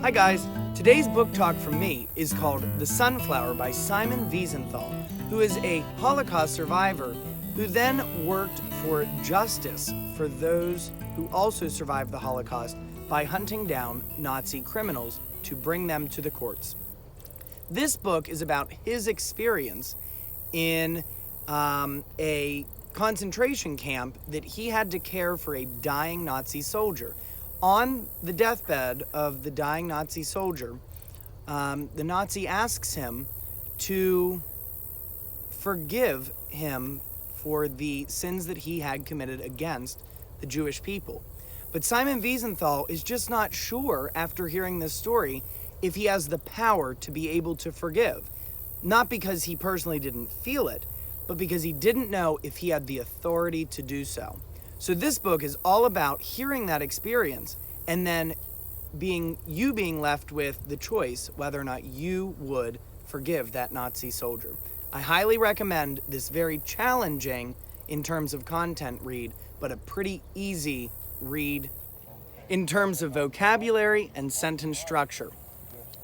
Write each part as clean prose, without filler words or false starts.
Hi guys, today's book talk from me is called The Sunflower by Simon Wiesenthal, who is a Holocaust survivor who then worked for justice for those who also survived the Holocaust by hunting down Nazi criminals to bring them to the courts. This book is about his experience in a concentration camp that he had to care for a dying Nazi soldier. On the deathbed of the dying Nazi soldier, the Nazi asks him to forgive him for the sins that he had committed against the Jewish people. But Simon Wiesenthal is just not sure after hearing this story if he has the power to be able to forgive. Not because he personally didn't feel it, but because he didn't know if he had the authority to do so. So this book is all about hearing that experience and then being left with the choice whether or not you would forgive that Nazi soldier. I highly recommend this very challenging in terms of content read, but a pretty easy read in terms of vocabulary and sentence structure.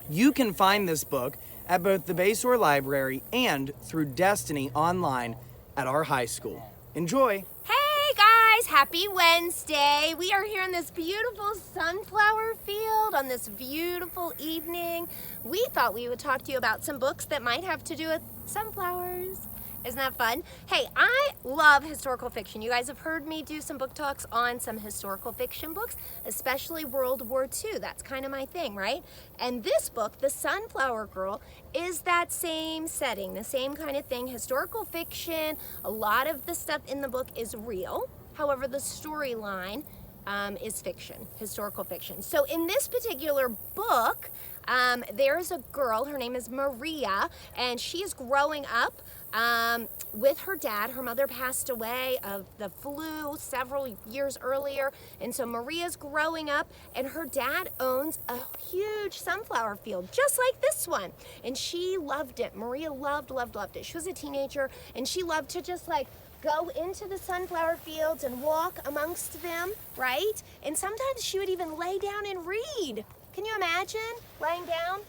You can find this book at both the Basore Library and through Destiny online at our high school. Enjoy! Hey guys, happy Wednesday. We are here in this beautiful sunflower field on this beautiful evening. We thought we would talk to you about some books that might have to do with sunflowers. Isn't that fun? Hey, I love historical fiction. You guys have heard me do some book talks on some historical fiction books, especially World War II. That's kind of my thing, right? And this book, The Sunflower Girl, is that same setting, the same kind of thing. Historical fiction, a lot of the stuff in the book is real. However, the storyline is fiction, historical fiction. So in this particular book, there's a girl, her name is Maria, and she is growing up with her dad. Her mother passed away of the flu several years earlier, and so Maria's growing up, and her dad owns a huge sunflower field, just like this one, and she loved it. Maria loved it. She was a teenager, and she loved to just like go into the sunflower fields and walk amongst them, right? And sometimes she would even lay down and read. Can you imagine laying down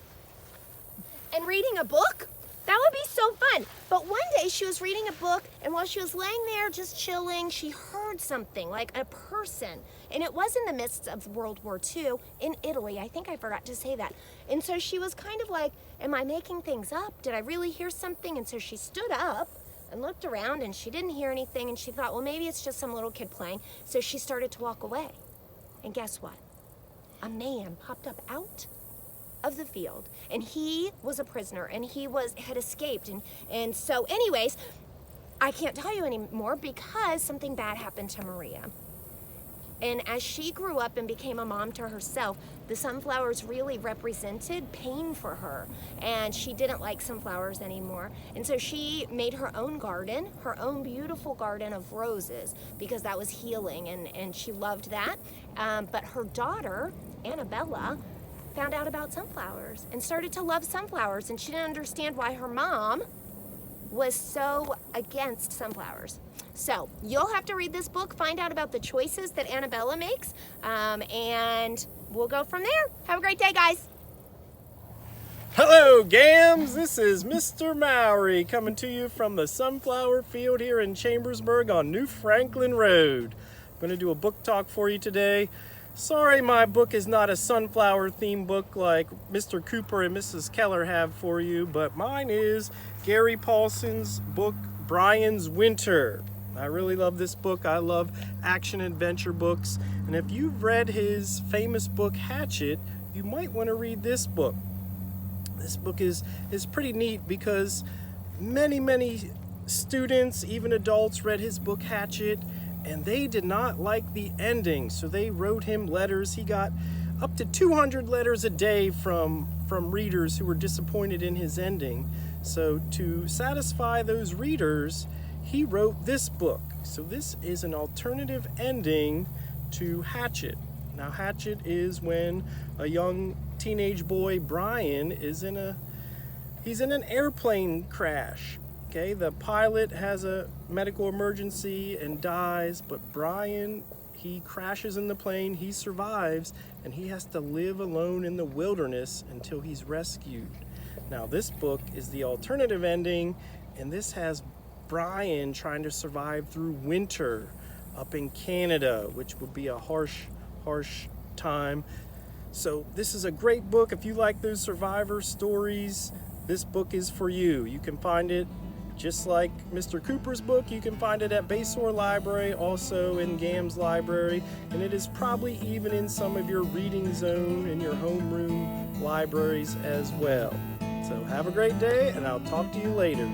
and reading a book? That would be so fun. But one day she was reading a book, and while she was laying there just chilling, she heard something, like a person. And it was in the midst of World War II in Italy. I think I forgot to say that. And so she was kind of like, am I making things up? Did I really hear something? And so she stood up and looked around, and she didn't hear anything, and she thought, well, maybe it's just some little kid playing. So she started to walk away. And guess what? A man popped up out of the field, and he was a prisoner, and he had escaped, and so anyways, I can't tell you anymore because something bad happened to Maria. And as she grew up and became a mom to herself, the sunflowers really represented pain for her, and she didn't like sunflowers anymore. And so she made her own garden, her own beautiful garden of roses, because that was healing, and she loved that. But her daughter, Annabella, found out about sunflowers and started to love sunflowers, and she didn't understand why her mom was so against sunflowers. So you'll have to read this book, find out about the choices that Annabella makes, and we'll go from there. Have a great day, guys. Hello, Gams! This is Mr. Mowry coming to you from the sunflower field here in Chambersburg on New Franklin Road. I'm going to do a book talk for you today. Sorry my book is not a sunflower themed book like Mr. Cooper and Mrs. Keller have for you, but mine is Gary Paulson's book, Brian's Winter. I really love this book. I love action adventure books, and if you've read his famous book, Hatchet, you might want to read this book. This book is pretty neat because many students, even adults, read his book, Hatchet, and they did not like the ending, so they wrote him letters. He got up to 200 letters a day from readers who were disappointed in his ending. So to satisfy those readers, he wrote this book. So this is an alternative ending to Hatchet. Now Hatchet is when a young teenage boy, Brian, he's in an airplane crash. Okay, the pilot has a medical emergency and dies, but Brian, he crashes in the plane, he survives, and he has to live alone in the wilderness until he's rescued. Now this book is the alternative ending, and this has Brian trying to survive through winter up in Canada, which would be a harsh time. So this is a great book. If you like those survivor stories, this book is for you. You can find it just like Mr. Cooper's book. You can find it at Basore Library, also in Gam's library, and it is probably even in some of your reading zone in your homeroom libraries as well. So have a great day, and I'll talk to you later.